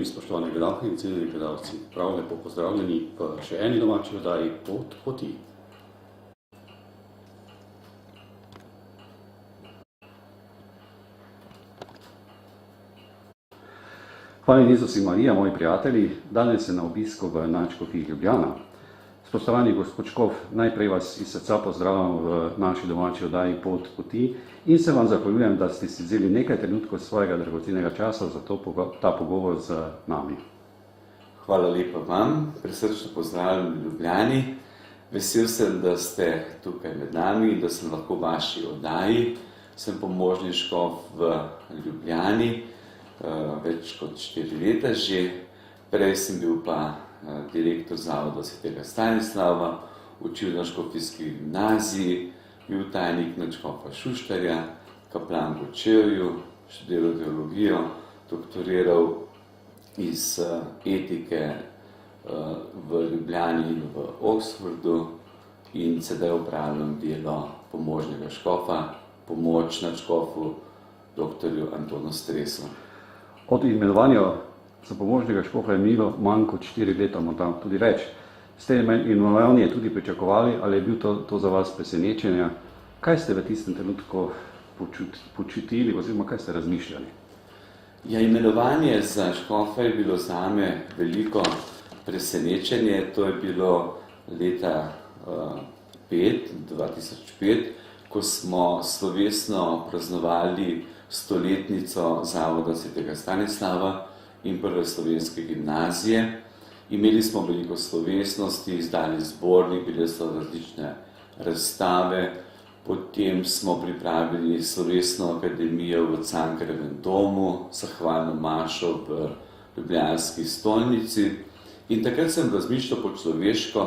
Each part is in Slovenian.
Pozdravljeni, spoštovani gledalci in cenjeni gledalci. Prav lepo pozdravljeni v še eni domači oddaji Pot poti. Hvala Jezus in Marija, moji prijatelji. Danes je na obisku v nadškofiji Ljubljana. Spoštovani gospod Škof, najprej vas iz srca pozdravljam v naši domači oddaji Pot poti in se vam zahvaljujem, da ste si vzeli nekaj trenutkov svojega dragocenega časa za ta pogovor z nami. Hvala lepa vam, prisrčno pozdravljam v Ljubljani. Vesel sem, da ste tukaj med nami in da sem lahko v vaši oddaji. Sem pomožni škof v Ljubljani, več kot 4 leta že. Prej sem bil pa direktor Zavoda svetega Stanislava, učil na škofijski gimnaziji, bil tajnik nadškofa Šuštarja, kaplan v Kočevju, študiral teologijo, doktoriral iz etike v Ljubljani in v Oxfordu in sedaj opravljam delo pomožnega škofa, pomoč nadškofu doktorju Antonu Stresu. Od imenovanja za pomožnega škofa je minilo manj kot 4 leta, morda tudi več. Ste imenovanje tudi pričakovali ali je bil to za vas presenečenje? Kaj ste v tistem trenutku počutili oziroma kaj ste razmišljali? Ja, imenovanje za škofa je bilo zame veliko presenečenje. To je bilo leta 2005, ko smo slovesno praznovali stoletnico Zavoda svetega Stanislava in prve slovenske gimnazije. Imeli smo veliko slovesnosti, izdali zbornik, bile so različne razstave, potem smo pripravili slovesno akademijo v Cankarjevem domu, zahvalno mašo v ljubljanski stolnici in takrat sem razmišljal po človeško,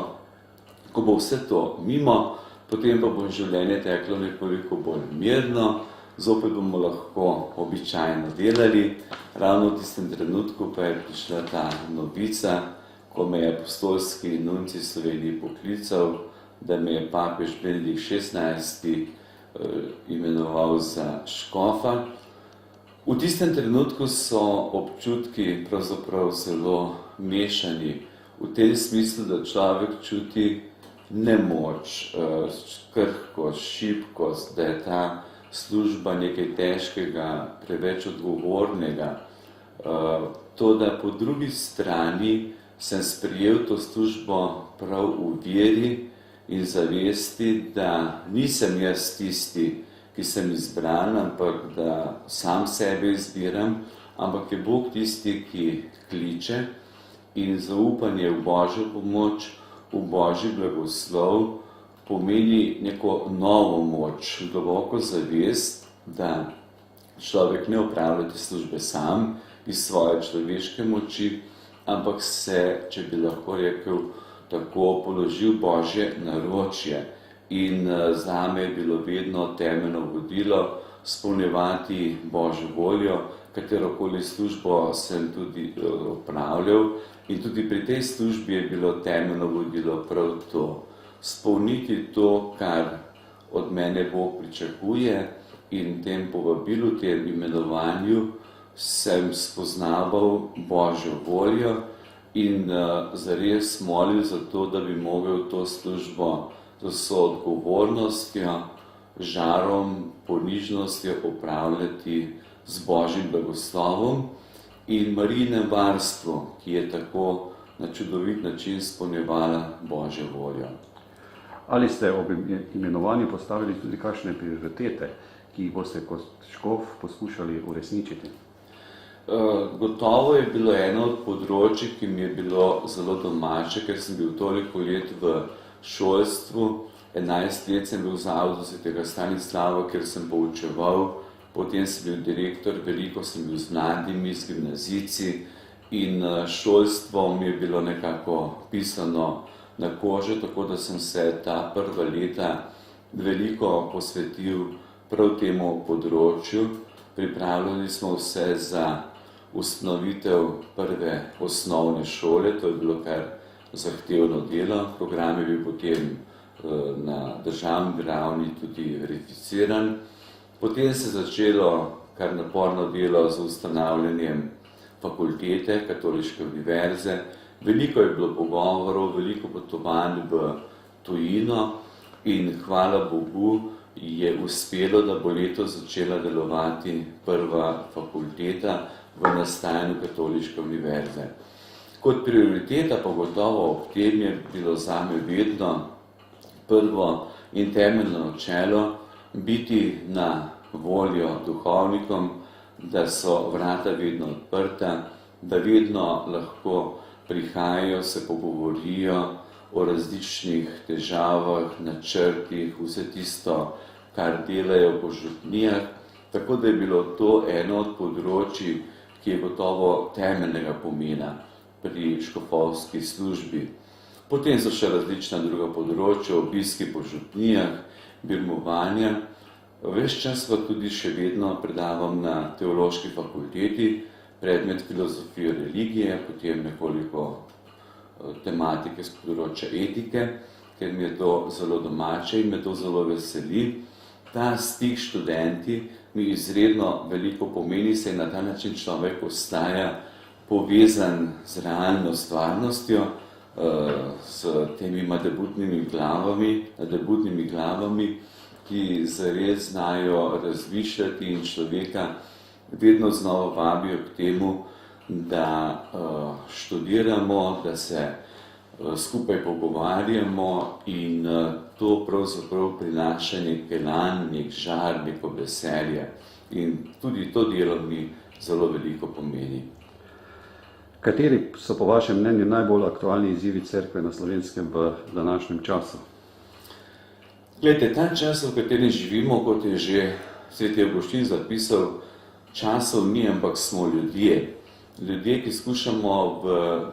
ko bo vse to mimo, potem pa bo življenje teklo nekoliko bolj mirno, zopet bomo lahko običajno delali. Ravno v tistem trenutku pa je prišla ta novica, ko me je apostolski nuncij Sloveniji poklical, da me je papež Benedikt XVI imenoval za škofa. V tistem trenutku so občutki pravzaprav zelo mešani, v tem smislu, da človek čuti nemoč, krhkost, šibkost, da je ta služba nekaj težkega, preveč odgovornega. To, da po drugi strani sem sprejel to službo prav v veri in zavesti, da nisem jaz tisti, ki sem izbran, ampak da sam sebe izbiram, ampak je Bog tisti, ki kliče in zaupanje v Božjo pomoč, v Božji blagoslov, pomeni neko novo moč, globoko zavest, da človek ne opravlja te službe sam iz svoje človeške moči, ampak se, če bi lahko rekel, tako položil Božje naročje. In zame je bilo vedno temeljno vodilo izpolnjevati Božjo voljo, katerokoli službo sem tudi opravljal. In tudi pri tej službi je bilo temeljno vodilo prav to. Spolniti to, kar od mene Bog pričakuje in tem povabilu, tem imenovanju sem spoznaval Božjo voljo in zares molil za to, da bi mogel to službo z vso odgovornostjo, žarom, ponižnostjo opravljati z Božjim blagoslovom in Marijinem varstvu, ki je tako na čudovit način izpolnjevala Božjo voljo. Ali ste ob imenovanju postavili tudi kakšne prioritete, ki jih boste kot škof poskušali uresničiti? Gotovo je bilo eno od področij, ki mi je bilo zelo domače, ker sem bil toliko let v šolstvu. 11 let sem bil v Zavodu svetega Stanislava, kjer sem poučeval, potem sem bil direktor, veliko sem bil z mladimi, z gimnazijci in šolstvo mi je bilo nekako pisano na kože, tako da sem se ta prva leta veliko posvetil prav temu področju. Pripravljali smo vse za ustanovitev prve osnovne šole, to je bilo kar zahtevno delo. Program je bil potem na državni ravni tudi verificiran. Potem se je začelo kar naporno delo z ustanavljanjem fakultete, katoliške univerze. Veliko je bilo pogovorov, veliko potovanj v tujino in hvala Bogu je uspelo, da bo letos začela delovati prva fakulteta v nastajanju katoliške univerze. Kot prioriteta pa gotovo ob tem je bilo zame vedno prvo in temeljno načelo biti na voljo duhovnikom, da so vrata vedno odprta, da vedno lahko prihajajo, se pogovorijo o različnih težavah, načrtih, vse tisto, kar delajo po župnijah, tako da je bilo to eno od področij, ki je gotovo temeljnega pomena pri škofovski službi. Potem so še različna druga področja, obiski po župnijah, birmovanja. Ves čas pa tudi še vedno predavam na teološki fakulteti, predmet filozofije religije, potem nekoliko tematike z področja etike, ker mi je to zelo domače in me to zelo veseli. Ta stik študenti mi izredno veliko pomeni, saj na ta način človek ostaja povezan z realno stvarnostjo, s temi nadebudnimi glavami, ki zares znajo razmišljati in človeka vedno znova vabijo k temu, da študiramo, da se skupaj pogovarjamo in to pravzaprav prinaša nek elan, nek žar, neko veselje. In tudi to delo mi zelo veliko pomeni. Kateri so po vašem mnenju najbolj aktualni izzivi cerkve na Slovenskem v današnjem času? Glejte, ta čas, v katerem živimo, kot je že sveti Avguštin zapisal, časov ni, ampak smo ljudje. Ljudje, ki skušamo v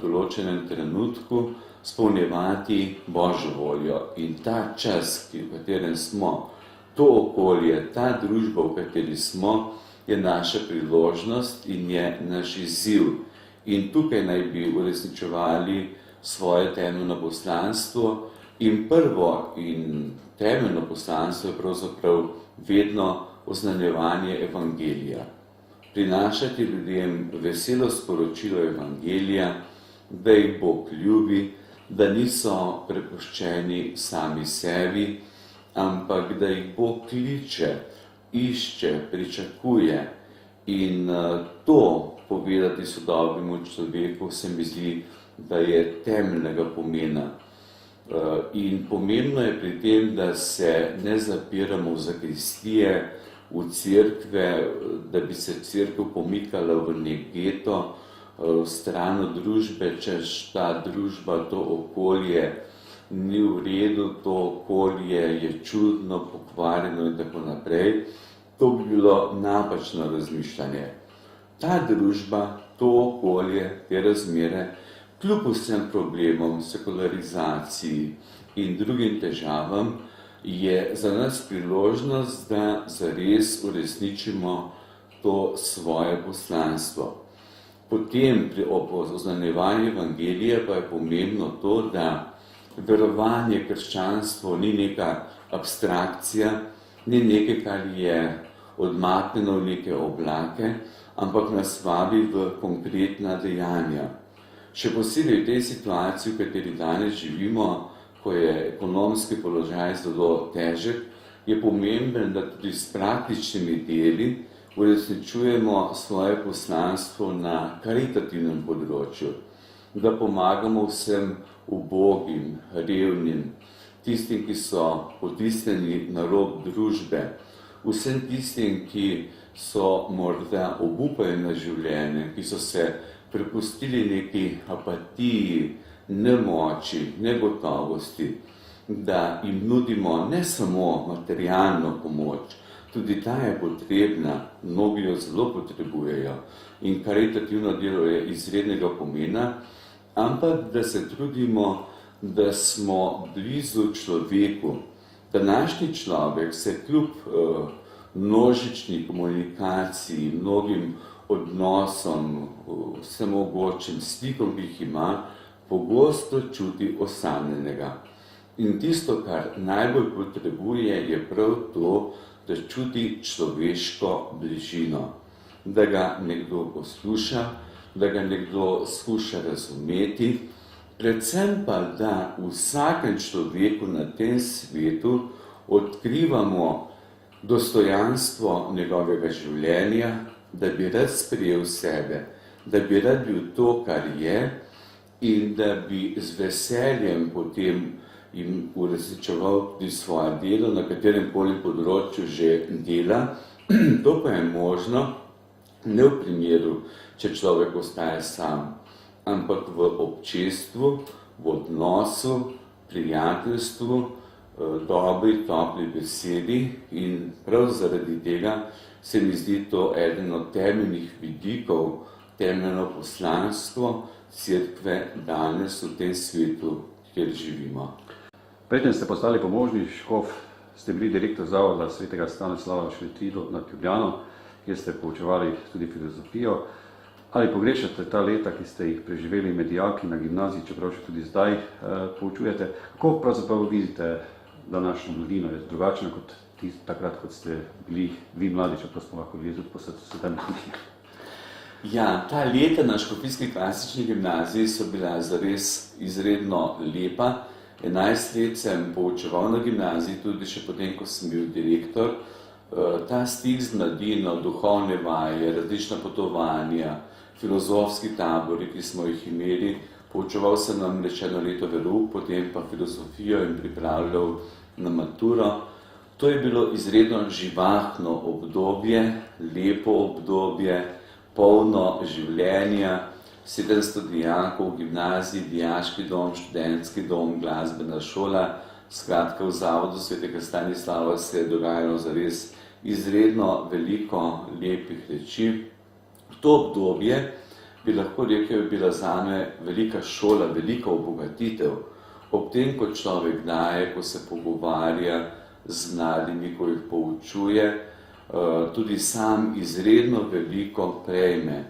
določenem trenutku spolnjevati Božjo voljo. In ta čas, v katerem smo, to okolje, ta družba, v kateri smo, je naša priložnost in je naš izziv. In tukaj naj bi uresničevali svoje temeljno poslanstvo. In prvo in temeljno poslanstvo je pravzaprav vedno oznanjevanje evangelija. Prinašati ljudem veselo sporočilo evangelija, da jih Bog ljubi, da niso prepuščeni sami sebi, ampak da jih Bog kliče, išče, pričakuje. In to povedati sodobnemu človeku se mi zdi, da je temeljnega pomena. In pomembno je pri tem, da se ne zapiramo v zakristije, v cerkve, da bi se cerkev pomikala v nek geto, stran od družbe, češ ta družba, to okolje ni v redu, to okolje je čudno, pokvarjeno in tako naprej. To bi bilo napačno razmišljanje. Ta družba, to okolje, te razmere, kljub vsem problemom, sekularizaciji in drugim težavam, je za nas priložnost, da zares uresničimo to svoje poslanstvo. Potem pri oznanjevanju evangelija pa je pomembno to, da verovanje krščanstvo ni neka abstrakcija, ni nekaj, kar je odmaknjeno v neke oblake, ampak nas vabi v konkretna dejanja. Še posebej v tej situaciji, v kateri danes živimo, ko je ekonomski položaj zelo težek, je pomemben, da tudi s praktičnimi deli uresničujemo svoje poslanstvo na karitativnem področju, da pomagamo vsem ubogim, revnim, tistim, ki so potisnjeni na rob družbe, vsem tistim, ki so morda obupani na življenje, ki so se prepustili neki apatiji, nemoči, negotovosti, da jim nudimo ne samo materialno pomoč, tudi ta je potrebna, mnogi jo zelo potrebujejo in karitativno delo je izrednega pomena, ampak da se trudimo, da smo blizu človeku. Današnji človek se kljub množični komunikaciji, mnogim odnosom, vsemogočim stikom, ki jih ima, pogosto čuti osamljenega. In tisto, kar najbolj potrebuje, je prav to, da čuti človeško bližino, da ga nekdo posluša, da ga nekdo skuša razumeti, predvsem pa, da vsakem človeku na tem svetu odkrivamo dostojanstvo njegovega življenja, da bi rad sprejel sebe, da bi rad bil to, kar je, in da bi z veseljem potem jim uresničeval tudi svoje delo, na katerem koli področju že dela. To pa je možno ne v primeru, če človek ostaje sam, ampak v občestvu, v odnosu, prijateljstvu, dobri, topli besedi, in prav zaradi tega se mi zdi to eden od temeljnih vidikov, temeljno poslanstvo Cerkve danes v tem svetu, kjer živimo. Preden ste postali pomožni škof, ste bili direktor zavoda svetega Stanislava v Šentvidu nad Ljubljano, kjer ste poučevali tudi filozofijo. Ali pogrešate ta leta, ki ste jih preživeli med dijaki na gimnaziji, čeprav še tudi zdaj poučujete? Kako pravzaprav vidite današnjo mladino? Je drugačna kot takrat, kot ste bili vi mladi, čeprav smo lahko bili tudi po sedemih? Ja, ta leta na škofijski klasični gimnaziji so bila zares izredno lepa. 11 let sem poučeval na gimnaziji, tudi še potem, ko sem bil direktor. Ta stik z mladino, duhovne vaje, različna potovanja, filozofski tabori, ki smo jih imeli. Poučeval sem namreč eno leto verouk, potem pa filozofijo in pripravljal na maturo. To je bilo izredno živahno obdobje, lepo obdobje, polno življenja, 700 dijakov v gimnaziji, dijaški dom, študentski dom, glasbena šola. Skratka, v zavodu svetega Stanislava se je dogajalo zares izredno veliko lepih reči. To obdobje bi lahko rekel, je bila zame velika šola, velika obogatitev. Ob tem, ko človek daje, ko se pogovarja z mladimi, ko jih poučuje, tudi sam izredno veliko prejme.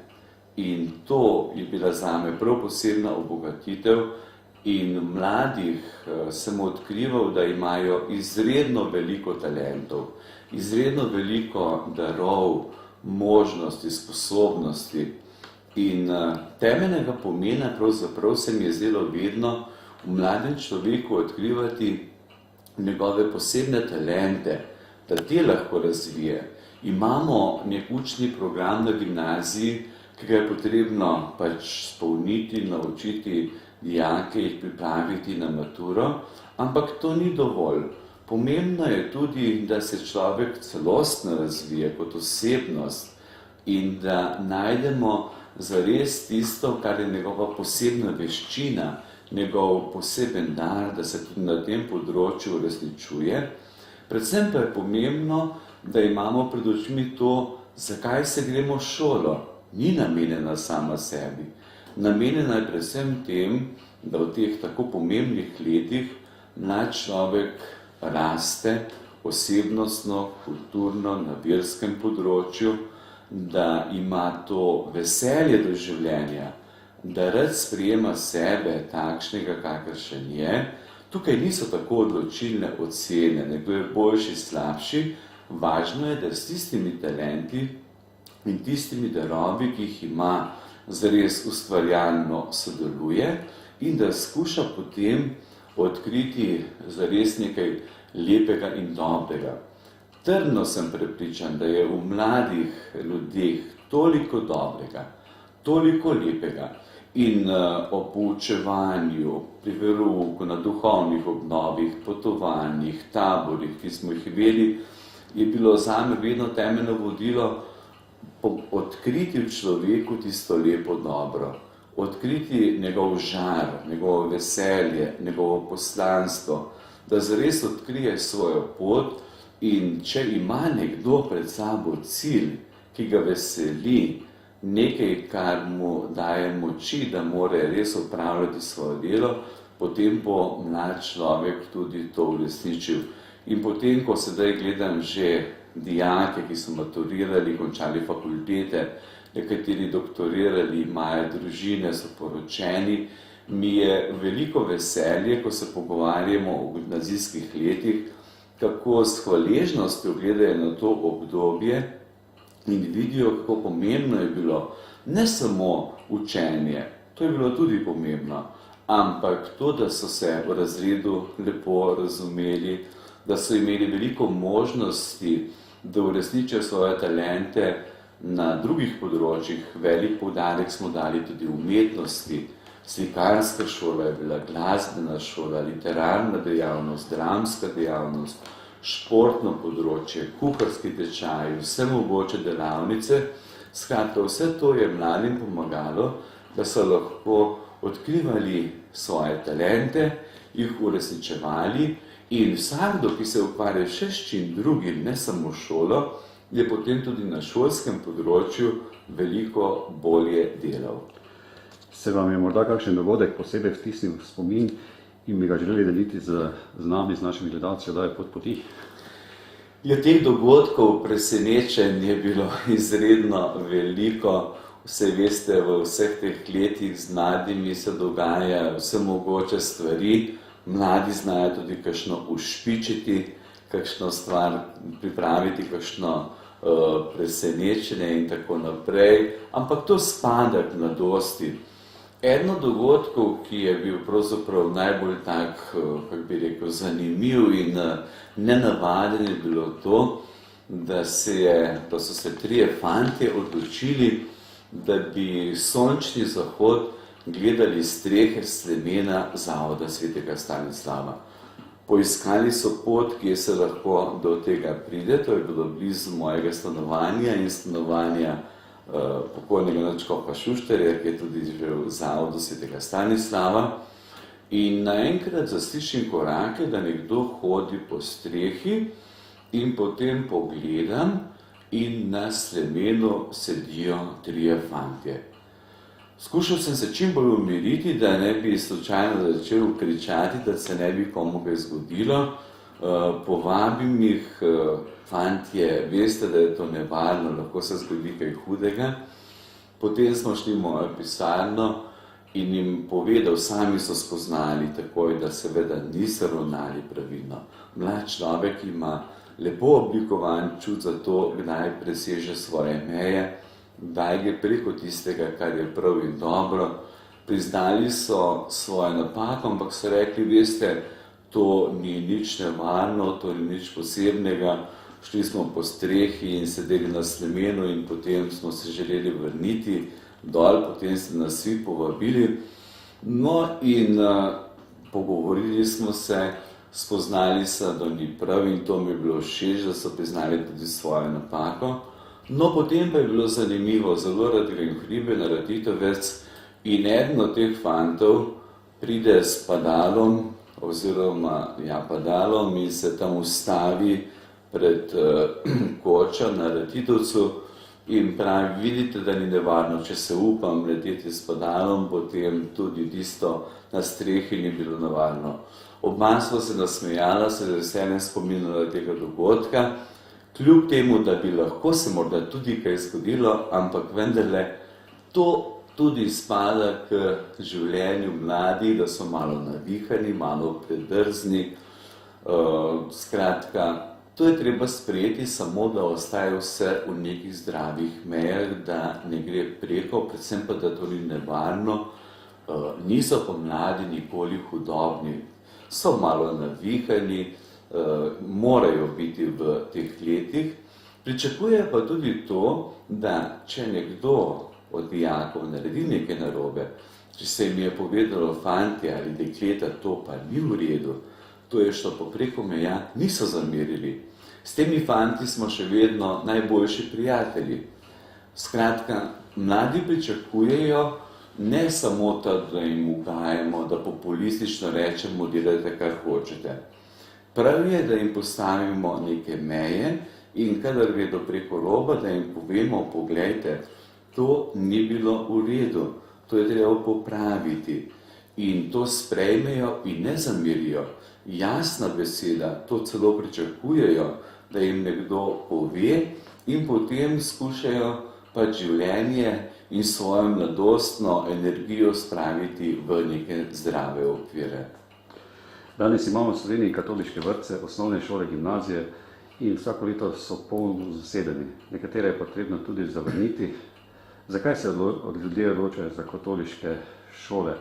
In to je bila zame prav posebna obogatitev, in mladih sem odkrival, da imajo izredno veliko talentov, izredno veliko darov, možnosti, sposobnosti. In temeljnega pomena pravzaprav se mi je zdelo vedno v mladem človeku odkrivati njegove posebne talente, da te lahko razvije. Imamo nek učni program na gimnaziji, ki ga je potrebno pač spolniti, naučiti dijake, jih pripraviti na maturo, ampak to ni dovolj. Pomembno je tudi, da se človek celostno razvije kot osebnost in da najdemo zares tisto, kar je njegova posebna veščina, njegov poseben dar, da se tudi na tem področju uresničuje. Predvsem pa je pomembno, da imamo pred očmi to, zakaj se gremo v šolo. Ni namenjena sama sebi. Namenjena je predvsem tem, da v teh tako pomembnih letih mlad človek raste osebnostno, kulturno, na verskem področju, da ima to veselje do življenja, da rad sprejema sebe takšnega, kakršen je. Tukaj niso tako odločilne ocene, nekdo je boljši, slabši. Važno je, da s tistimi talenti in tistimi darovi, ki jih ima, zares ustvarjalno sodeluje in da skuša potem odkriti zares nekaj lepega in dobrega. Trdno sem prepričan, da je v mladih ljudeh toliko dobrega, toliko lepega, in o poučevanju, pri verouku, na duhovnih obnovih, potovanjih, taborih, ki smo jih imeli, je bilo zame vedno temeljno vodilo odkriti v človeku tisto lepo dobro, odkriti njegov žar, njegovo veselje, njegovo poslanstvo, da zares odkrije svojo pot. In če ima nekdo pred sabo cilj, ki ga veseli, nekaj, kar mu daje moči, da more res opravljati svoje delo, potem bo mlad človek tudi to uresničil. In potem, ko sedaj gledam že dijake, ki so maturirali, končali fakultete, nekateri doktorirali, imajo družine, so poročeni, mi je veliko veselje, ko se pogovarjamo o gimnazijskih letih, kako s hvaležnostjo gledajo na to obdobje, in vidijo, kako pomembno je bilo ne samo učenje, to je bilo tudi pomembno, ampak to, da so se v razredu lepo razumeli, da so imeli veliko možnosti, da uresničijo svoje talente na drugih področjih. Velik poudarek smo dali tudi umetnosti. Slikarska šola je bila, glasbena šola, literarna dejavnost, dramska dejavnost, športno področje, kuharski tečaj, vse mogoče delavnice. Skratka, vse to je mladim pomagalo, da so lahko odkrivali svoje talente, jih uresničevali in vsakdo, ki se ukvarja še s čim drugim, ne samo šolo, je potem tudi na šolskem področju veliko bolje delal. Se vam je morda kakšen dogodek posebej vtisnil v spomin in bi ga želeli deliti z nami, z našimi gledalci oddaje Pot poti? Ja, teh dogodkov presenečenj je bilo izredno veliko. Vse veste, v vseh teh letih z mladimi se dogaja vse mogoče stvari. Mladi znajo tudi kakšno ušpičiti, kakšno stvar pripraviti, kakšno presenečenje in tako naprej. Ampak to spada k mladosti. Eden od dogodkov, ki je bil pravzaprav najbolj tak, kako bi rekel, zanimiv in nenavaden, je bilo to, da so se trije fantje odločili, da bi sončni zahod gledali s strehe slemena Zavoda svetega Stanislava. Poiskali so pot, kje se lahko do tega pride, to je bilo blizu mojega stanovanja in stanovanja pokojnega nadškofa Šuštarja, ki je tudi živel v Zavodu svetega Stanislava. In naenkrat zaslišim korake, da nekdo hodi po strehi in potem pogledam in na slemenu sedijo trije fantje. Skušal sem se čim bolj umiriti, da ne bi slučajno začel kričati, da se ne bi komu kaj zgodilo. Povabim jih, fantje, veste, da je to nevarno, lahko se zgodi kaj hudega. Potem smo šli v mojo pisarno in jim povedal, sami so spoznali takoj, da seveda niso ravnali pravilno. Mlad človek ima lepo oblikovan čut za to, kdaj preseže svoje meje, kdaj gre preko tistega, kar je prav in dobro. Priznali so svojo napako, ampak so rekli, veste, to ni nič nevarno, to ni nič posebnega. Šli smo po strehi in sedeli na slemenu in potem smo se želeli vrniti dol, potem ste nas vsi povabili. No in pogovorili smo se, spoznali se, da ni prav in to mi je bilo všeč, da so priznali tudi svojo napako. No, potem pa je bilo zanimivo, zelo rad grem v hribe na Ratitovec in eden od teh fantov pride s padalom, padalom in se tam ustavi pred kočo na Ratitovcu in pravi, vidite, da ni nevarno, če se upam leteti s padalom, potem tudi tisto na strehi ni bilo nevarno. Oba sva se nasmejala, se z veseljem spominjala tega dogodka, kljub temu, da bi lahko se morda tudi kaj zgodilo, ampak vendarle to tudi spada k življenju mladih, da so malo navihani, malo predrzni. Skratka, to je treba sprejeti samo, da ostaje vse v nekih zdravih mejah, da ne gre preko, predvsem pa, da to ni nevarno. Niso pa mladi nikoli hudobni, so malo navihani, morajo biti v teh letih. Pričakuje pa tudi to, da če nekdo od dijakov naredi nekaj narobe, če se jim je povedalo, fantje ali dekleta, to pa ni v redu, to je šlo pa preko meja, niso zamerili. S temi fanti smo še vedno najboljši prijatelji. Skratka, mladi pričakujejo ne samo to, da jim ugajamo, da populistično rečemo, delajte, kar hočete. Prav je, da jim postavimo neke meje in kadar gredo preko roba, da jim povemo, poglejte, to ni bilo v redu, to je treba popraviti. In to sprejmejo in ne zamirijo. Jasna beseda, to celo pričakujejo, da jim nekdo pove in potem skušajo pa življenje in svojo mladostno energijo spraviti v neke zdrave okvire. Danes imamo v Sloveniji katoliške vrtce, osnovne šole, gimnazije in vsako leto so polno zasedeni. Nekatere je potrebno tudi zavrniti. Zakaj se ljudje odločajo za katoliške šole?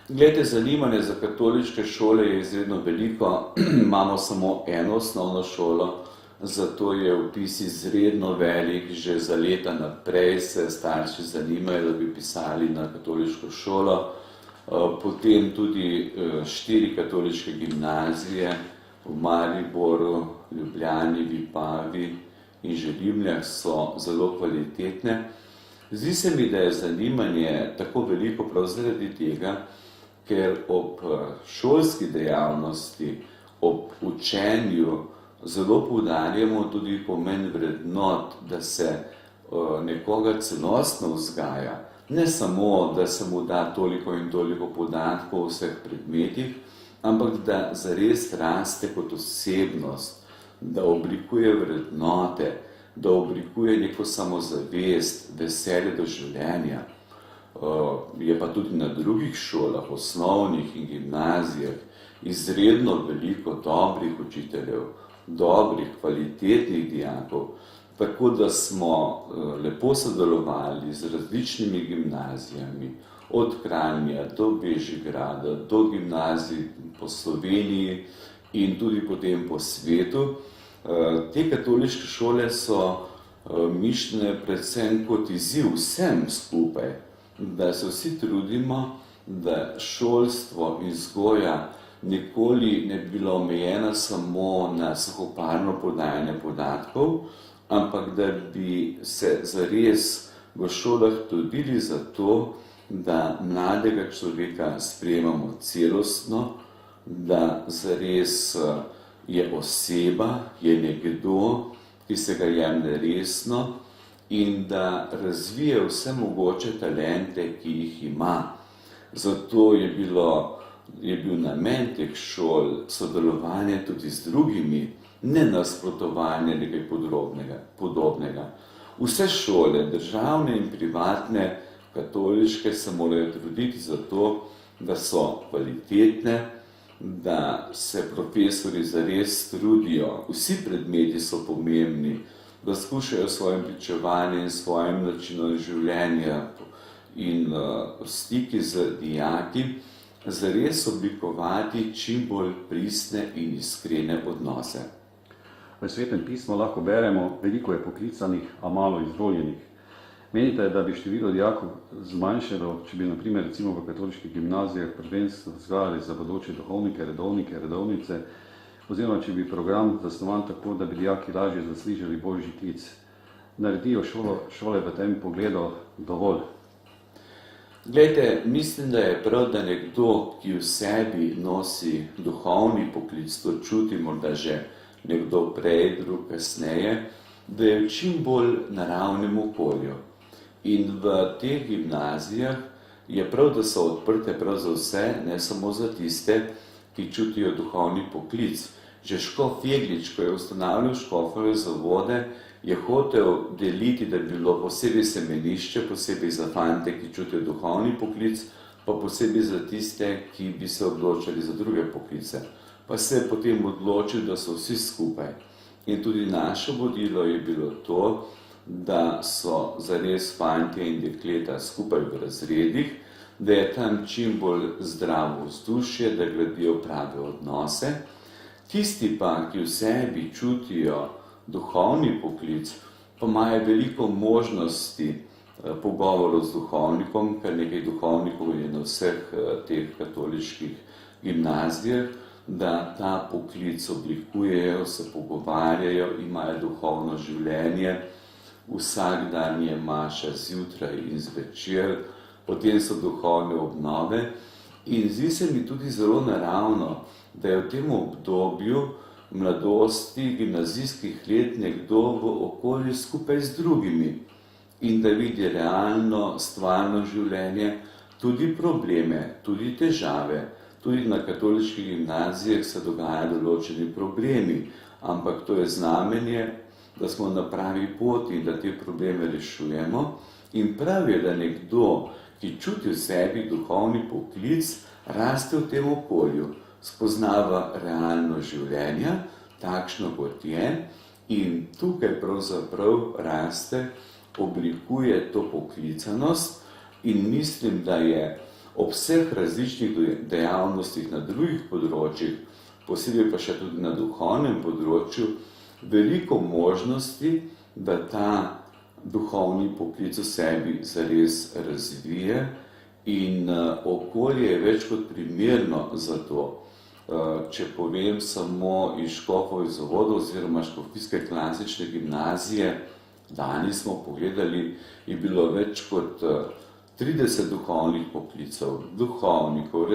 Glede, zanimanje za katoliške šole je izredno veliko. Imamo samo eno osnovno šolo, zato je vpis izredno velik. Že za leta naprej se starši zanimajo, da bi pisali na katoliško šolo. Potem tudi 4 katoliške gimnazije v Mariboru, Ljubljani, Vipavi in Želimljah so zelo kvalitetne. Zdi se mi, da je zanimanje tako veliko prav zaradi tega, ker ob šolski dejavnosti, ob učenju zelo poudarjamo tudi pomen vrednot, da se nekoga celostno vzgaja. Ne samo, da se mu da toliko in toliko podatkov o vseh predmetih, ampak da zares raste kot osebnost, da oblikuje vrednote, da oblikuje neko samozavest, veselje do življenja. Je pa tudi na drugih šolah, osnovnih in gimnazijah, izredno veliko dobrih učiteljev, dobrih, kvalitetnih dijakov, tako da smo lepo sodelovali z različnimi gimnazijami, od Kranja do Bežigrada, do gimnazij po Sloveniji in tudi potem po svetu. Te katoliške šole so mišljene predvsem kot izziv vsem skupaj, da se vsi trudimo, da šolstvo in vzgoja nikoli ne bi bila omejena samo na suhoparno podajanje podatkov, ampak da bi se zares v šolah trudili za to, da mladega človeka sprejemamo celostno, da zares je oseba, je nekdo, ki se ga jemlje resno in da razvije vse mogoče talente, ki jih ima. Zato je bil namen teh šol sodelovanje tudi z drugimi, ne nasprotovanje nekaj podobnega. Vse šole, državne in privatne, katoliške, se morajo truditi za to, da so kvalitetne, da se profesori zares trudijo, vsi predmeti so pomembni, da skušajo svojim pričevanjem in svojim načinom življenja in stiki z dijaki zares oblikovati čim bolj pristne in iskrene odnose. V Svetem pismu lahko beremo, veliko je poklicanih, a malo izvoljenih. Menite, da bi število dijakov zmanjšalo, če bi na primer recimo v katoliških gimnazijah prvenstveno vzgajali za bodoče duhovnike, redovnice, oziroma če bi program zasnovan tako, da bi dijaki lažje zaslišali božji klic. Naredijo šole v tem pogledu dovolj? Glejte, mislim, da je prav, da nekdo, ki v sebi nosi duhovni poklic, to čuti morda že nekdo prej, drug kasneje, da je v čim bolj naravnem okolju. In v teh gimnazijah je prav, da so odprte prav za vse, ne samo za tiste, ki čutijo duhovni poklic. Že škof Jeglič, ko je ustanavljal škofove zavode, je hotel deliti, da bi bilo posebej semenišče, posebej za fante, ki čutijo duhovni poklic, pa posebej za tiste, ki bi se odločili za druge poklice. Pa se je potem odločil, da so vsi skupaj. In tudi naše vodilo je bilo to, da so zares fantje in dekleta skupaj v razredih, da je tam čim bolj zdravo vzdušje, da gledijo prave odnose. Tisti pa, ki v sebi čutijo duhovni poklic, pa imajo veliko možnosti pogovorov z duhovnikom, ker nekaj duhovnikov je na vseh teh katoliških gimnazijah, da ta poklic oblikujejo, se pogovarjajo, imajo duhovno življenje, vsak dan je maša zjutraj in zvečer, potem so duhovne obnove in zdi se mi tudi zelo naravno, da je v tem obdobju mladosti, gimnazijskih let nekdo v okolju skupaj z drugimi in da vidi realno, stvarno življenje, tudi probleme, tudi težave. Tudi na katoliških gimnazijah se dogajajo določeni problemi, ampak to je znamenje, da smo na pravi poti in da te probleme rešujemo. In prav je, da nekdo, ki čuti v sebi duhovni poklic, raste v tem okolju, spoznava realno življenje, takšno, kot je, in tukaj pravzaprav raste, oblikuje to poklicanost in mislim, da je ob vseh različnih dejavnostih na drugih področjih, posebej pa še tudi na duhovnem področju, veliko možnosti, da ta duhovni poklic v sebi zares razvije in okolje je več kot primerno za to. Če povem samo iz Škofovih zavodov oziroma škofijske klasične gimnazije, danes smo pogledali, je bilo več kot 30 duhovnih poklicev, duhovnikov,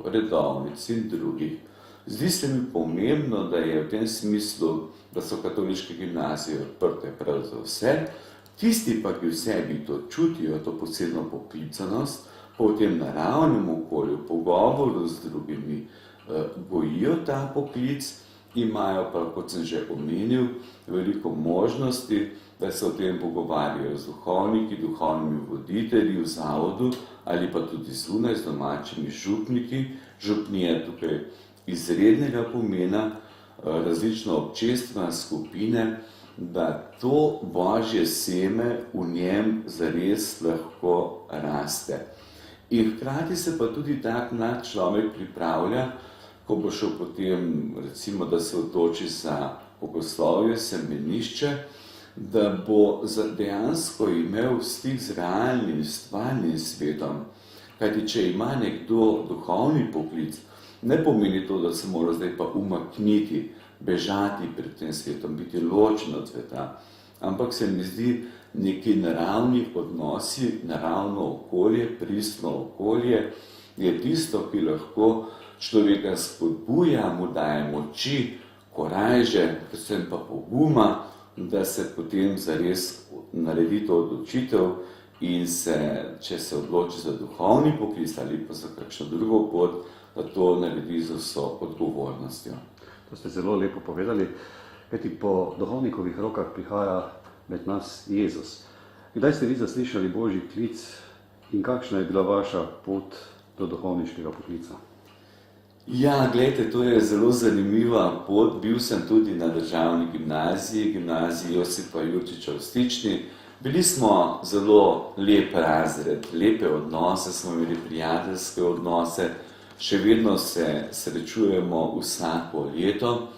redovnic in drugih. Zdi se mi pomembno, da je v tem smislu, da so katoliške gimnazije odprte prav za vse, tisti pa, ki v sebi to čutijo, to posebno poklicanost, pa v tem naravnem okolju, pogovoru z drugimi, gojijo ta poklic, imajo pa, kot sem že omenil, veliko možnosti, da se o tem pogovarjajo z duhovniki, duhovnimi voditelji v zavodu ali pa tudi zunaj z domačimi župniki. Župnije tukaj izrednega pomena, različne občestvene skupine, da to božje seme v njem zares lahko raste. In hkrati se pa tudi tak mlad človek pripravlja, ko bo šel potem, recimo, da se odloči za bogoslovje, semenišče, da bo dejansko imel stik z realnim, stvarnim svetom. Kajti, če ima nekdo duhovni poklic, ne pomeni to, da se mora zdaj pa umakniti, bežati pred tem svetom, biti ločen od sveta. Ampak se mi zdi, neki naravni odnosi, naravno okolje, pristno okolje je tisto, ki lahko človeka spodbuja, mu daje moči, korajže, predvsem pa poguma, da se potem zares naredi to odločitev in če se odloči za duhovni poklic ali pa za kakšno drugo pot, da to naredi z vso odgovornostjo. To ste zelo lepo povedali, kajti po duhovnikovih rokah prihaja med nas Jezus. Kdaj ste vi zaslišali Božji klic in kakšna je bila vaša pot do duhovniškega poklica? Ja, gledajte, to je zelo zanimiva pot. Bil sem tudi na državni gimnaziji, gimnaziji Josipa Jurčiča v Stični. Bili smo zelo lep razred, lepe odnose, smo imeli prijateljske odnose, še vedno se srečujemo vsako leto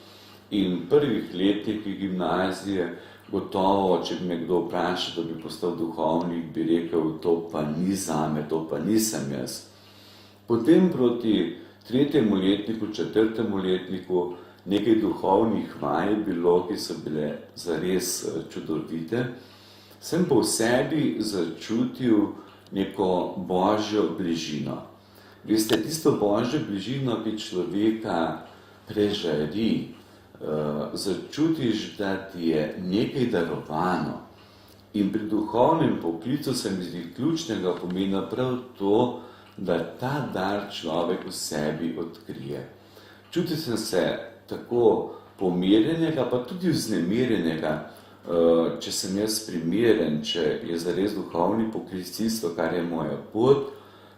in v prvih letih gimnazije gotovo, če bi me kdo vprašal, da bi postal duhovnik, bi rekel, to pa ni zame, to pa nisem jaz. Potem proti 3. letniku, 4. letniku nekaj duhovnih vaj bilo, ki so bile zares čudovite. Sem pa v sebi začutil neko božjo bližino. Veste, tisto božjo bližino, ki človeka prežari, začutiš, da ti je nekaj darovano. In pri duhovnem poklicu se mi zdi ključnega pomena prav to, da ta dar človek v sebi odkrije. Čutil sem se tako pomirjenega, pa tudi vznemirjenega, če sem jaz primeren, če je zares duhovni poklic tisto, kar je moja pot.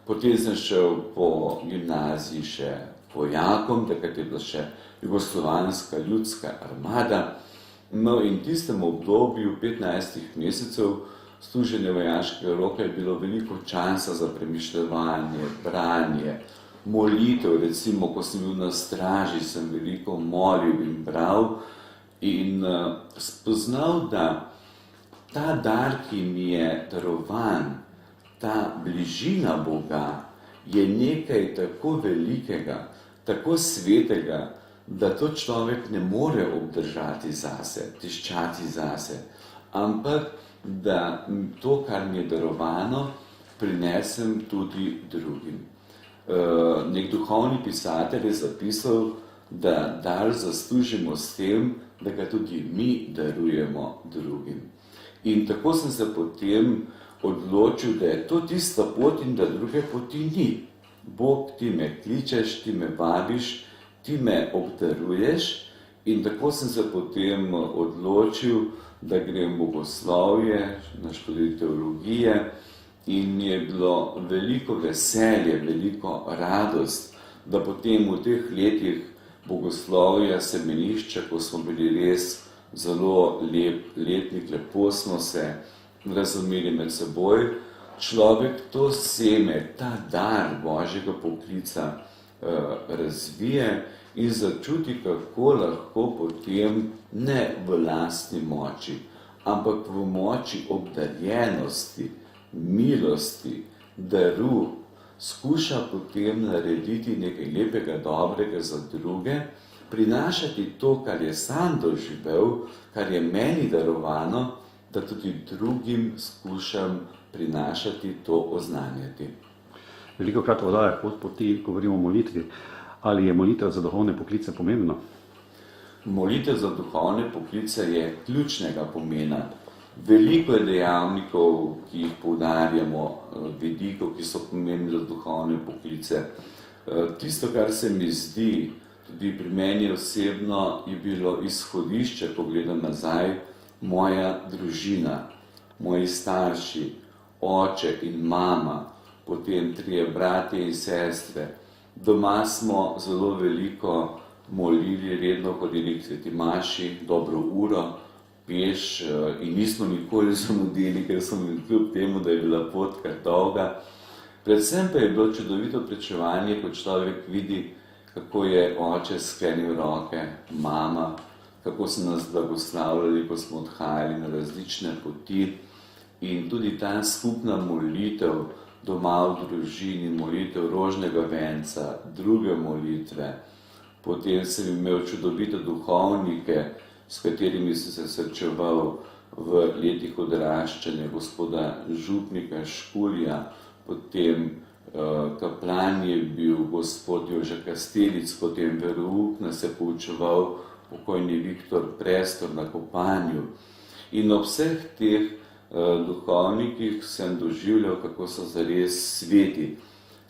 Potem sem šel po gimnaziji še vojakom, takrat je bila še jugoslovanska ljudska armada. No in v tistem obdobju 15 mesecev služenja vojaškega roka je bilo veliko časa za premišljevanje, branje, molitev. Recimo, ko sem bil na straži, sem veliko molil in bral in spoznal, da ta dar, ki mi je darovan, ta bližina Boga, je nekaj tako velikega, tako svetega, da to človek ne more obdržati zase, tiščati zase, ampak da to, kar mi je darovano, prinesem tudi drugim. Nek duhovni pisatelj je zapisal, da dar zaslužimo s tem, da ga tudi mi darujemo drugim. In tako sem se potem odločil, da je to tista pot in da druge poti ni. Bog, ti me kličeš, ti me vabiš, ti me obdaruješ in tako sem se potem odločil, da grem v bogoslovje, na študij teologije in mi je bilo veliko veselje, veliko radost, da potem v teh letih bogoslovja semenišča, ko smo bili res zelo letnik, lepo smo se razumeli med seboj. Človek to seme, ta dar Božjega poklica razvije in začuti, kako lahko potem ne v lastni moči, ampak v moči obdarjenosti, milosti, daru, skuša potem narediti nekaj lepega, dobrega za druge, prinašati to, kar je sam doživel, kar je meni darovano, da tudi drugim skušam prinašati to oznanjati. Veliko krat v oddajah Pot poti govorimo o molitvi. Ali je molitev za duhovne poklice pomembno? Molitev za duhovne poklice je ključnega pomena. Veliko je dejavnikov, ki jih poudarjamo, vidikov, ki so pomembni za duhovne poklice. Tisto, kar se mi zdi, tudi pri meni osebno, je bilo izhodišče, ko gledam nazaj, moja družina, moji starši, oče in mama, potem 3 bratje in sestre. Doma smo zelo veliko molili, redno hodili k sveti maši, dobro uro, peš in nismo nikoli zamudili, ker smo kljub temu, da je bila pot kar dolga. Predvsem pa je bilo čudovito pričevanje, ko človek vidi, kako je oče sklenil roke, mama, kako so nas blagoslavljali, ko smo odhajali na različne poti. In tudi ta skupna molitev doma v družini, molitev rožnega venca, druge molitve. Potem sem imel čudovite duhovnike, s katerimi sem se srečeval v letih odraščanja, gospoda župnika Škulja, potem kaplan je bil gospod Jože Kastelic, potem verouk nas je poučeval pokojni Viktor Prestor na Kopanju. In ob vseh teh duhovnikih sem doživljal, kako so zares sveti,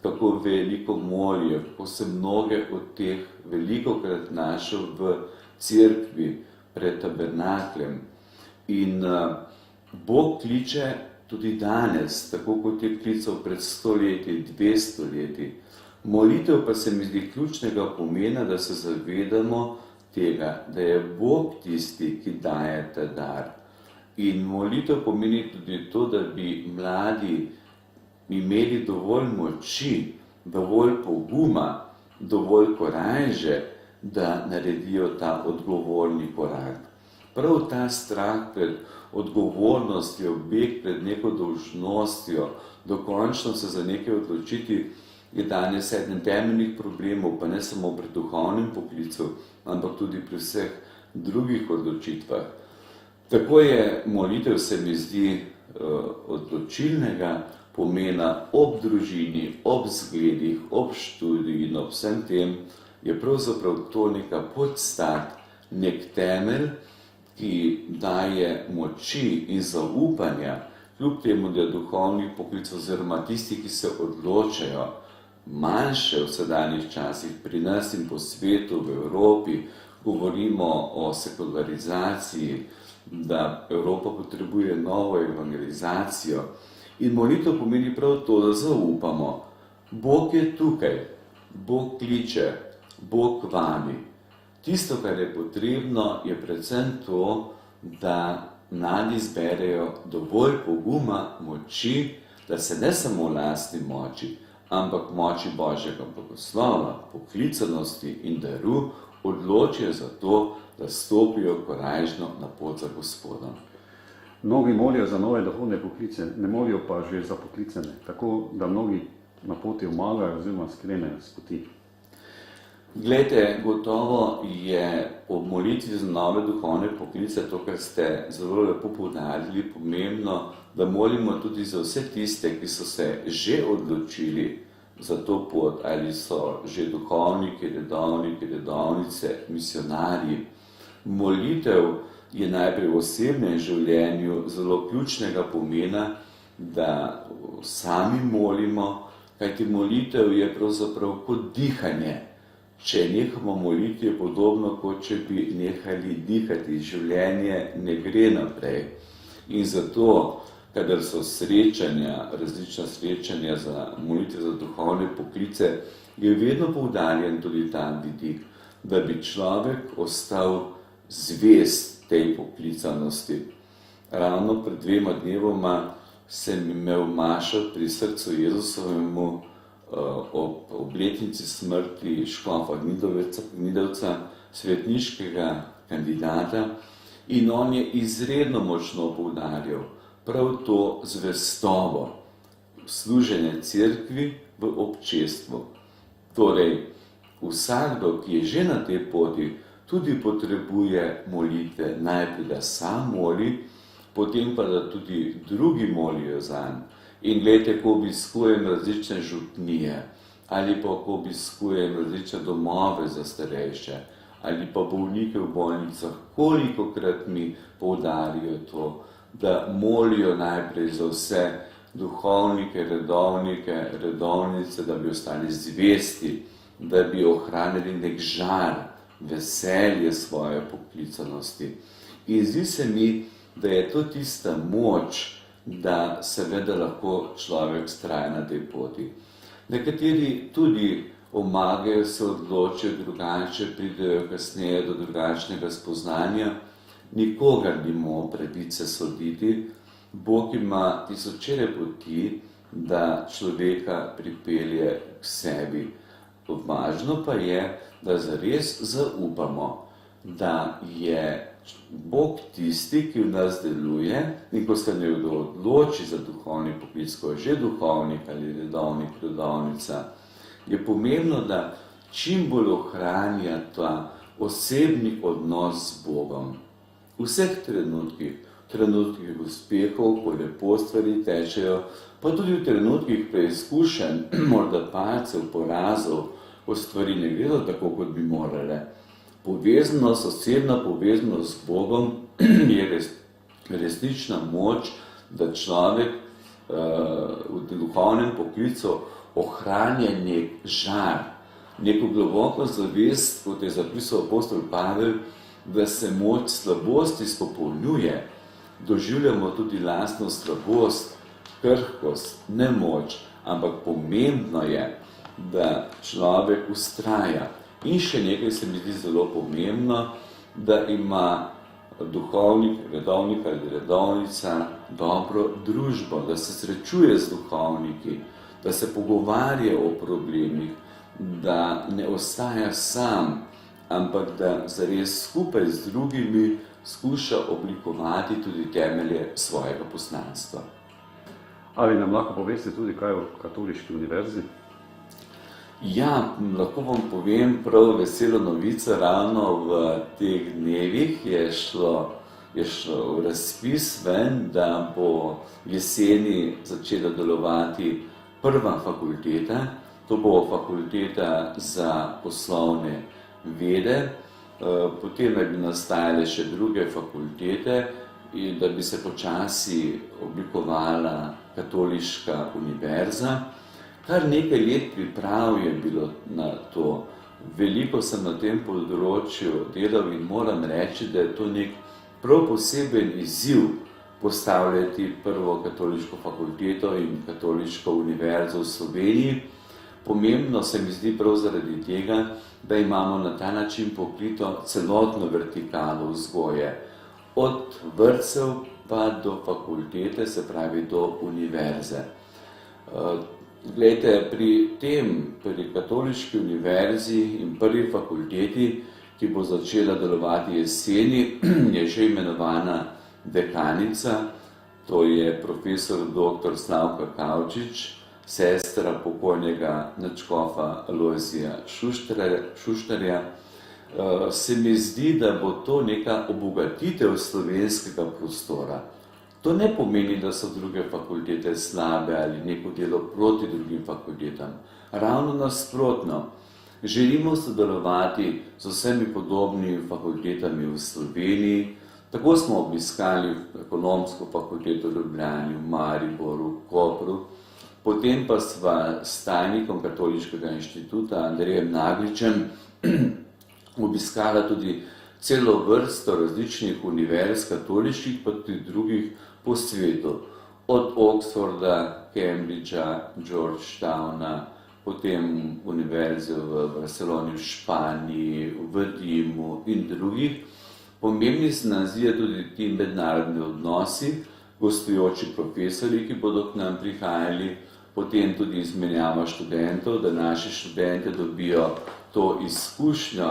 kako veliko molijo, kako se mnoge od teh velikokrat našel v cerkvi pred tabernakljem. In Bog kliče tudi danes, tako kot je klical pred 100 leti, 200 leti. Molitev pa se mi zdi ključnega pomena, da se zavedamo tega, da je Bog tisti, ki daje ta dar. In molitev pomeni tudi to, da bi mladi imeli dovolj moči, dovolj poguma, dovolj korajže, da naredijo ta odgovorni korak. Prav ta strah pred odgovornostjo, beg pred neko dolžnostjo, dokončno se za nekaj odločiti, je danes eden temeljnih problemov, pa ne samo pri duhovnem poklicu, ampak tudi pri vseh drugih odločitvah. Tako je molitev, se mi zdi, odločilnega pomena ob družini, ob zgledih, ob študiji in ob vsem tem, je pravzaprav to neka podstat, nek temelj, ki daje moči in zaupanja, kljub temu, da je duhovni poklic oziroma tisti, ki se odločajo, manjše v sedanjih časih pri nas in po svetu, v Evropi, govorimo o sekularizaciji, da Evropa potrebuje novo evangelizacijo. In molitev pomeni prav to, da zaupamo. Bog je tukaj, Bog kliče, Bog vami. Tisto, kar je potrebno, je predvsem to, da mladi zberejo dovolj poguma, moči, da se ne samo v lastni moči, ampak moči Božjega blagoslova, poklicanosti in daru odločijo za to, da stopijo korajžno na pot za Gospodom. Mnogi molijo za nove duhovne poklice, ne molijo pa že za poklicane, tako da mnogi na poti omagajo oziroma skrenejo s poti. Glejte, gotovo je ob molitvi za nove duhovne poklice, to, kar ste zelo lepo poudarili, pomembno, da molimo tudi za vse tiste, ki so se že odločili za to pot, ali so že duhovniki, redovniki, redovnice, misionarji. Molitev je najprej v osebnem življenju zelo ključnega pomena, da sami molimo, kajti molitev je pravzaprav kot dihanje. Če nehamo moliti, je podobno, kot če bi nehali dihati. Življenje ne gre naprej. In zato, kadar so srečanja, različna srečanja za molitve za duhovne poklice, je vedno poudarjen tudi ta vidik. da bi človek ostal zvest tej poklicanosti. Ravno pred 2 dnevoma sem imel mašo pri srcu Jezusovemu ob obletnici smrti škofa Gnidovca, svetniškega kandidata, in on je izredno močno poudarjal prav to zvestobo, služenje cerkvi v občestvu. Torej, vsakdo, ki je že na tej poti, tudi potrebuje molitve, najprej da sam moli, potem pa da tudi drugi molijo zanj. In gledajte, ko obiskujem različne župnije, ali pa ko obiskujem različne domove za starejše, ali pa bolnike v bolnicah, kolikokrat mi poudarijo to, da molijo najprej za vse duhovnike, redovnice, da bi ostali zvesti, da bi ohranili nek žar, veselje svoje poklicanosti. In zdi se mi, da je to tista moč, da seveda lahko človek vztraja na tej poti. Nekateri tudi omagajo, se odločijo drugače, pridejo kasneje do drugačnega spoznanja. Nikogar ni moral pravice soditi. Bog ima tisočere poti, da človeka pripelje k sebi. Važno pa je, da zares zaupamo, da je Bog tisti, ki v nas deluje, in ko se nekdo odloči za duhovni poklic, ko je že duhovnik ali redovnik, redovnica, je pomembno, da čim bolj ohranja ta osebni odnos z Bogom. V vseh trenutkih uspehov, ko lepo stvari tečejo, pa tudi v trenutkih preizkušenj, morda palcev, porazov, ko stvari ne gredo tako, kot bi morale. Povezanost, osebna povezanost z Bogom je resnična moč, da človek v duhovnem poklicu ohranja nek žar, neko globoko zavest, kot je zapisal apostol Pavel, da se moč slabosti spopolnjuje. Doživljamo tudi lastno slabost, krhkost, nemoč, ampak pomembno je, da človek vztraja. In še nekaj se mi zdi zelo pomembno, da ima duhovnik, redovnik ali redovnica dobro družbo, da se srečuje z duhovniki, da se pogovarja o problemih, da ne ostaja sam, ampak da zares skupaj z drugimi skuša oblikovati tudi temelje svojega poslanstva. Ali nam lahko poveste tudi kaj o Katoliški univerzi? Ja, lahko vam povem prav veselo novico. Ravno v teh dnevih je šlo v razpis ven, da bo jeseni začela delovati prva fakulteta. To bo fakulteta za poslovne vede. Potem naj bi nastajale še druge fakultete, in da bi se počasi oblikovala Katoliška univerza. Kar nekaj let priprav je bilo na to. Veliko sem na tem področju delal in moram reči, da je to nek prav poseben izziv postavljati prvo katoliško fakulteto in katoliško univerzo v Sloveniji. Pomembno se mi zdi prav zaradi tega, da imamo na ta način pokrito celotno vertikalo vzgoje. Od vrtcev pa do fakultete, se pravi do univerze. Glejte, pri Katoliški univerzi in prvi fakulteti, ki bo začela delovati jeseni, je že imenovana dekanica, to je profesor dr. Slavka Kavčič, sestra pokojnega nadškofa Lojzija Šuštarja. Se mi zdi, da bo to neka obogatitev slovenskega prostora. To ne pomeni, da so druge fakultete slabe ali neko delo proti drugim fakultetam. Ravno nasprotno. Želimo sodelovati z vsemi podobnimi fakultetami v Sloveniji. Tako smo obiskali ekonomsko fakulteto v Ljubljani, v Mariboru, v Kopru. Potem pa sva s tajnikom Katoliškega inštituta Andrejem Nagličem obiskala tudi celo vrsto različnih univerz katoliških, pa tudi drugih po svetu. Od Oxforda, Cambridgea, Georgetowna, potem univerze v Barceloni, v Španiji, v Rimu in drugih. Pomembni se nam zdijo tudi ti mednarodni odnosi, gostujoči profesori, ki bodo k nam prihajali, potem tudi izmenjava študentov, da naši študenti dobijo to izkušnjo,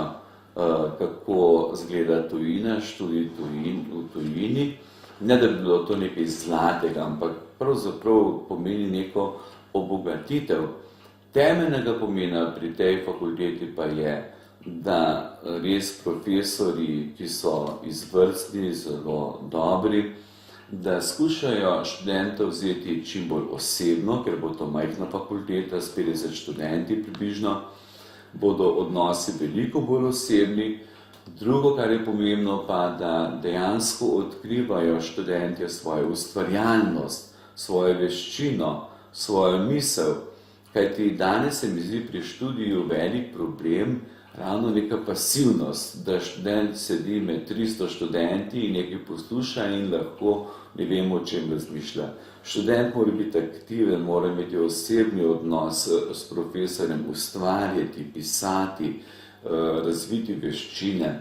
kako izgleda tujina, študij v tujini. Ne da bi bilo to nekaj zlatega, ampak pravzaprav pomeni neko obogatitev. Temeljnega pomena pri tej fakulteti pa je, da res profesori, ki so izvrstni, zelo dobri, da skušajo študentov vzeti čim bolj osebno, ker bo to majhna fakulteta s 50 študenti približno, bodo odnosi veliko bolj osebni. Drugo, kar je pomembno pa, da dejansko odkrivajo študentje svojo ustvarjalnost, svojo veščino, svojo misel, kajti danes se mi zdi pri študiju velik problem ravno neka pasivnost, da študent sedi med 300 študenti in nekaj posluša in lahko ne vemo, o čem razmišlja. Študent mora biti aktiven, mora imeti osebni odnos s profesorjem, ustvarjati, pisati, razviti veščine.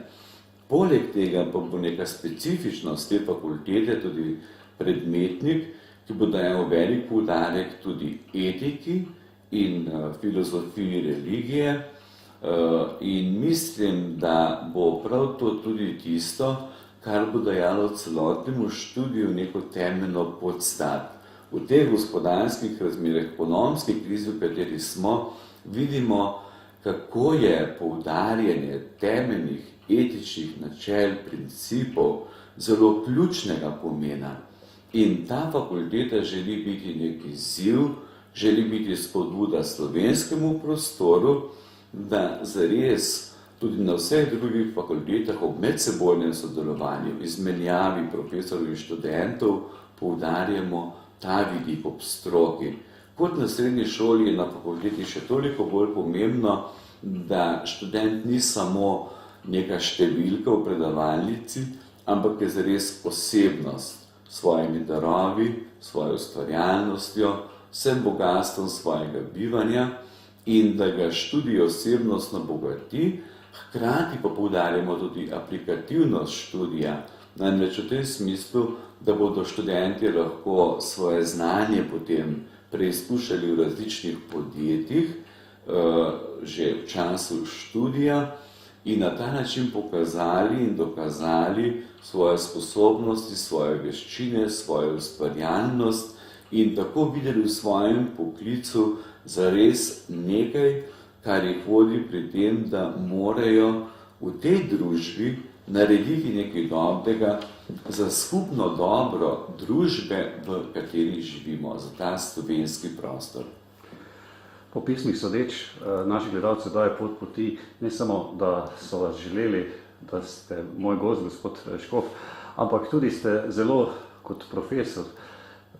Poleg tega pa bo neka specifičnost te fakultete tudi predmetnik, ki bo dajal velik poudarek tudi etiki in filozofiji religije. In mislim, da bo prav to tudi tisto, kar bo dajalo celotnemu študiju neko temeljno podstat. V teh gospodarskih razmerah, ekonomski krizi, v kateri smo, vidimo, kako je poudarjanje temeljnih etičnih načel, principov zelo ključnega pomena. In ta fakulteta želi biti nek izziv, želi biti spodbuda slovenskemu prostoru, da zares tudi na vseh drugih fakultetah ob medsebojnem sodelovanju, izmenjavi profesorjev in študentov poudarjamo ta vidik ob stroki. Kot na srednji šoli je na fakulteti še toliko bolj pomembno, da študent ni samo neka številka v predavalnici, ampak je zares osebnost s svojimi darovi, svojo ustvarjalnostjo, vsem bogastvom svojega bivanja in da ga študij osebnostno bogati, hkrati pa poudarjamo tudi aplikativnost študija, namreč v tem smislu, da bodo študenti lahko svoje znanje potem preizkušali v različnih podjetjih, že v času študija in na ta način pokazali in dokazali svoje sposobnosti, svoje veščine, svojo ustvarjalnost in tako videli v svojem poklicu zares nekaj, kar jih vodi pri tem, da morajo v tej družbi narediti nekaj dobrega za skupno dobro družbe, v kateri živimo, za ta slovenski prostor. Po pismih sodeč, naši gledalci dajo pot poti, ne samo, da so vas želeli, da ste moj gost, gospod Škof, ampak tudi ste zelo, kot profesor,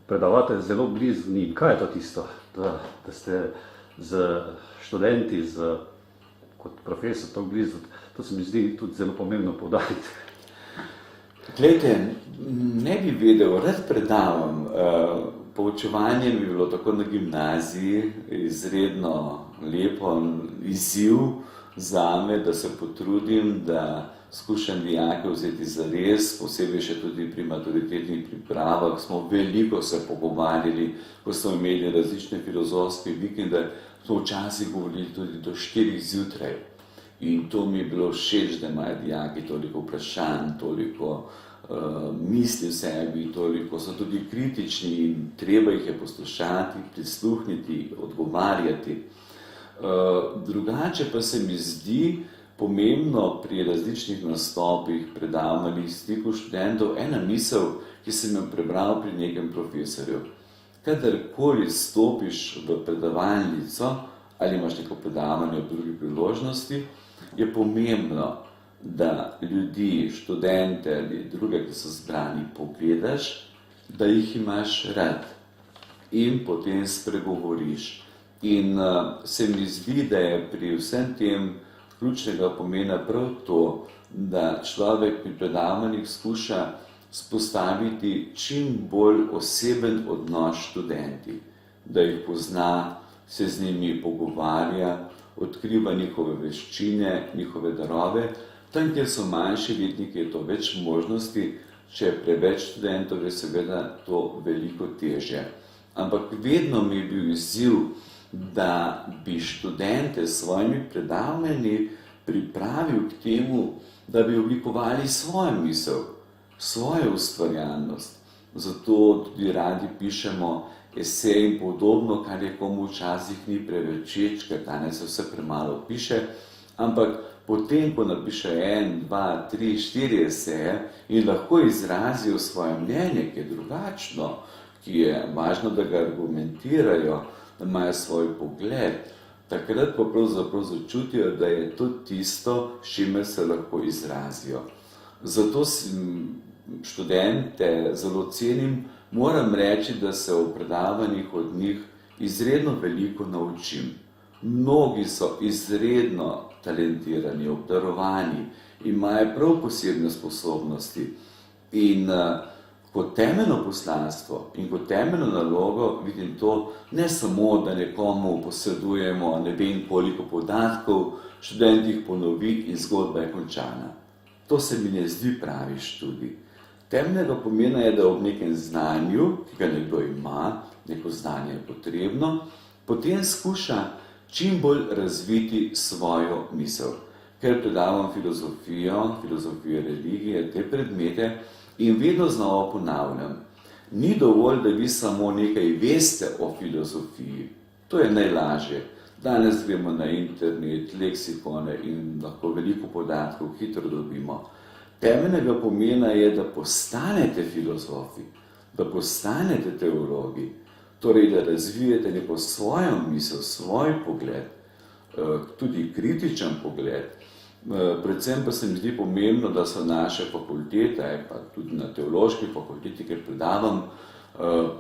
predavate zelo blizu njim. Kaj je to tisto, da ste z študenti, kot profesor tako blizu? To se mi zdi tudi zelo pomembno poudariti. Glejte, ne bi vedel, rad predavam. Poučevanje bi bilo tako na gimnaziji izredno lepo izziv zame, da se potrudim, da skušam dijake vzeti zares, posebej še tudi pri maturitetnih pripravah. Smo veliko se pogovarjali, ko smo imeli različne filozofske vikende, smo včasih govorili tudi do 4 zjutraj. In to mi je bilo všeč, da imajo dijaki toliko vprašanj, toliko misli v sebi, toliko so tudi kritični in treba jih je poslušati, prisluhniti, odgovarjati. Drugače pa se mi zdi pomembno pri različnih nastopih, predavanjih, stiku študentov ena misel, ki sem jo prebral pri nekem profesorju. Kadarkoli stopiš v predavalnico ali imaš neko predavanje v drugi priložnosti, je pomembno, da ljudi, študente ali druge, ki so zbrani, pogledaš, da jih imaš rad in potem spregovoriš. In se mi zdi, da je pri vsem tem ključnega pomena prav to, da človek pri predavanjih skuša spostaviti čim bolj oseben odnos študenti, da jih pozna, se z njimi pogovarja, odkriva njihove veščine, njihove darove. Tam, kjer so manjši letniki, je to več možnosti, če je preveč študentov, je seveda to veliko težje. Ampak vedno mi je bil izziv, da bi študente s svojimi predavanji pripravil k temu, da bi oblikovali svojo misel, svojo ustvarjalnost. Zato tudi radi pišemo esej in podobno, kar je komu včasih ni preveč všeč, ker danes se vse premalo piše, ampak potem, ko napiše 1, 2, 3, 4 eseje in lahko izrazijo svoje mnenje, ki je drugačno, ki je važno, da ga argumentirajo, da imajo svoj pogled, takrat pa pravzaprav začutijo, da je to tisto, s čimer se lahko izrazijo. Zato študente zelo cenim, moram reči, da se v predavanjih od njih izredno veliko naučim. Mnogi so izredno talentirani, obdarovani, imajo prav posebne sposobnosti in kot temeljno poslanstvo in kot temeljno nalogo vidim to, ne samo, da nekomu posredujemo ne vem koliko podatkov, študent jih ponovi in zgodba je končana. To se mi ne zdi pravi študij. Temeljnega pomena je, da ob nekem znanju, ki ga nekdo ima, neko znanje je potrebno, potem skuša čim bolj razviti svojo misel. Ker predavam filozofijo religije, te predmete in vedno znova ponavljam. Ni dovolj, da vi samo nekaj veste o filozofiji. To je najlažje. Danes gremo na internet, leksikone in lahko veliko podatkov hitro dobimo. Temeljnega pomena je, da postanete filozofi, da postanete teologi, torej da razvijete neko svojo misel, svoj pogled, tudi kritičen pogled. Predvsem pa se mi zdi pomembno, da so naše fakultete, pa tudi na teološki fakulteti, ker predavam,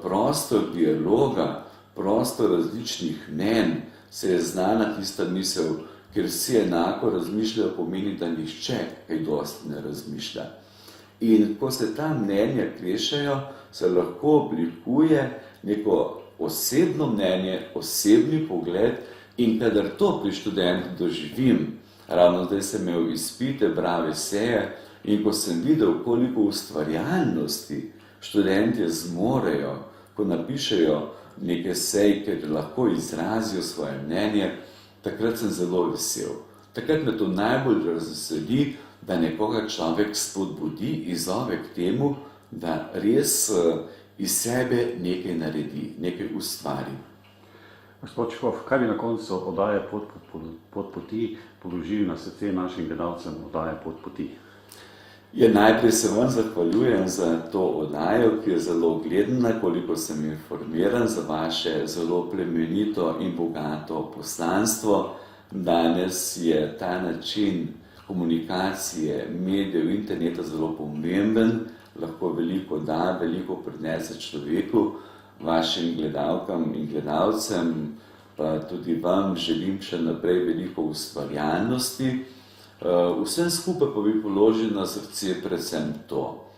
prostor dialoga, prostor različnih mnenj, se je znana tista misel, ker vsi enako razmišljajo, pomeni, da nihče kaj dosti ne razmišlja. In ko se ta mnenja krešajo, se lahko oblikuje neko osebno mnenje, osebni pogled in kadar to pri študentu doživim, ravno zdaj sem imel izpite, brave seje in ko sem videl, koliko ustvarjalnosti študentje zmorejo, ko napišejo neke sej, ker lahko izrazijo svoje mnenje, takrat sem zelo vesel. Takrat me to najbolj razveseli, da nekoga človek spodbudi, izzove k temu, da res iz sebe nekaj naredi, nekaj ustvari. Gospod Škof, kaj bi na koncu oddaje Pot poti položili na srce našim gledalcem oddaje Pot poti? Najprej se vam zahvaljujem za to oddajo, ki je zelo gledana, koliko sem informiran za vaše zelo plemenito in bogato poslanstvo. Danes je ta način komunikacije medijev interneta zelo pomemben, lahko veliko da, veliko prinese človeku, vašim gledalkam in gledalcem, pa tudi vam želim še naprej veliko ustvarjalnosti. Vsem skupaj pa bi položil na srce predvsem to,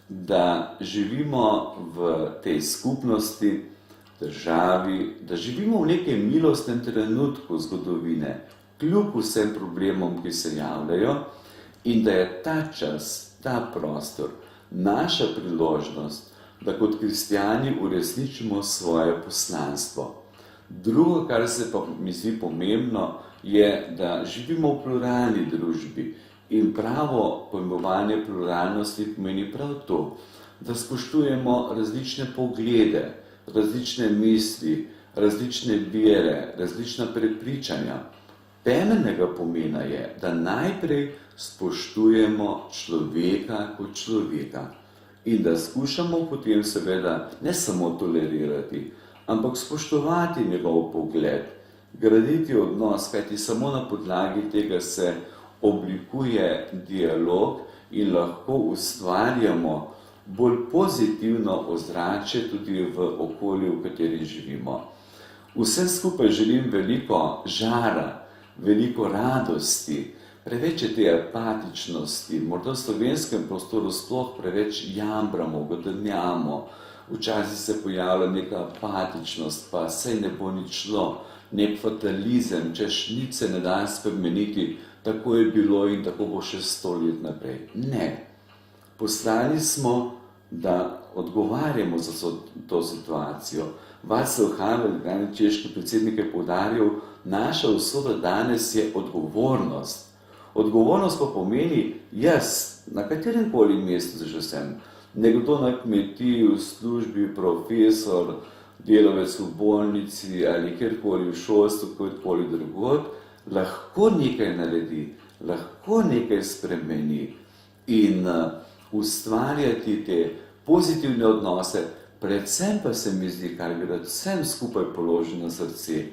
da živimo v tej skupnosti, državi, da živimo v nekem milostnem trenutku zgodovine, kljub vsem problemom, ki se javljajo, in da je ta čas, ta prostor, naša priložnost, da kot kristjani uresničimo svoje poslanstvo. Drugo, kar se pa mi zdi pomembno, je, da živimo v pluralni družbi in pravo pojmovanje pluralnosti pomeni prav to, da spoštujemo različne poglede, različne misli, različne vere, različna prepričanja. Temeljnega pomena je, da najprej spoštujemo človeka kot človeka in da skušamo potem seveda ne samo tolerirati, ampak spoštovati njegov pogled, graditi odnos, kajti samo na podlagi tega se oblikuje dialog in lahko ustvarjamo bolj pozitivno ozračje tudi v okolju, v kateri živimo. Vsem skupaj želim veliko žara, veliko radosti, preveč je te apatičnosti, morda v slovenskem prostoru sploh preveč jambramo, godrnjamo, včasih se pojavlja neka apatičnost, pa saj ne bo nič šlo. nek fatalizem, češ nič se ne da spremeniti, tako je bilo in tako bo še 100 let naprej. Ne. Postali smo, da odgovarjamo za to situacijo. Václav Havel, glavni češki predsednik, je poudaril, naša usoda danes je odgovornost. Odgovornost pa pomeni jaz, na katerem koli mestu že sem, nekdo na kmetiji, v službi, profesor, delavec v bolnici ali kjerkoli v šolstvu, kjerkoli drugod, lahko nekaj naredi, lahko nekaj spremeni in ustvarjati te pozitivne odnose, predvsem pa se mi zdi, kar bi rad vsem skupaj položil na srce,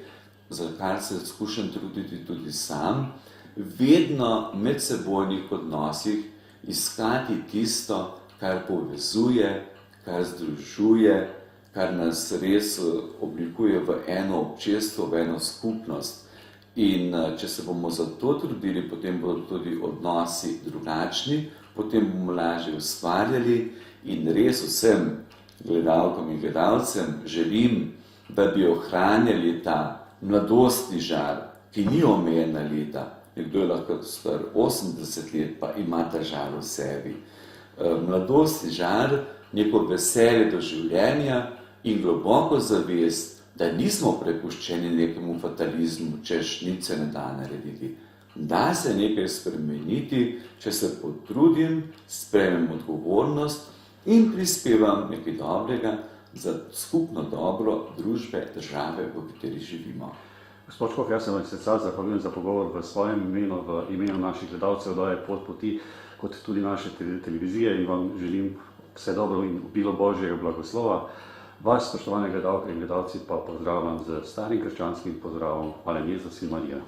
za kar se skušam truditi tudi sam, vedno v medsebojnih odnosih iskati tisto, kar povezuje, kar združuje, kar nas res oblikuje v eno občestvo, v eno skupnost. In če se bomo za to trudili, potem bodo tudi odnosi drugačni, potem bomo lažje ustvarjali in res vsem gledalkam in gledalcem želim, da bi ohranjali ta mladostni žar, ki ni omejena leta. Nekdo je lahko star 80 let, pa ima ta žar v sebi. Mladostni žar, neko veselje do življenja in globoko zavest, da nismo prepuščeni nekemu fatalizmu, češ nič se ne da narediti. Da se nekaj spremeniti, če se potrudim, sprejmem odgovornost in prispevam nekaj dobrega za skupno dobro družbe, države, v kateri živimo. Gospod Škof, jaz se vam srca zahvaljujem za pogovor v svojem imenu, v imenu naših gledalcev oddaje Pot poti, kot tudi naše televizije in vam želim vse dobro in obilo Božjega blagoslova. Vas, spoštovane gledalke in gledalci, pa pozdravljam z starim krščanskim pozdravom. Hvala Jezus in Marija.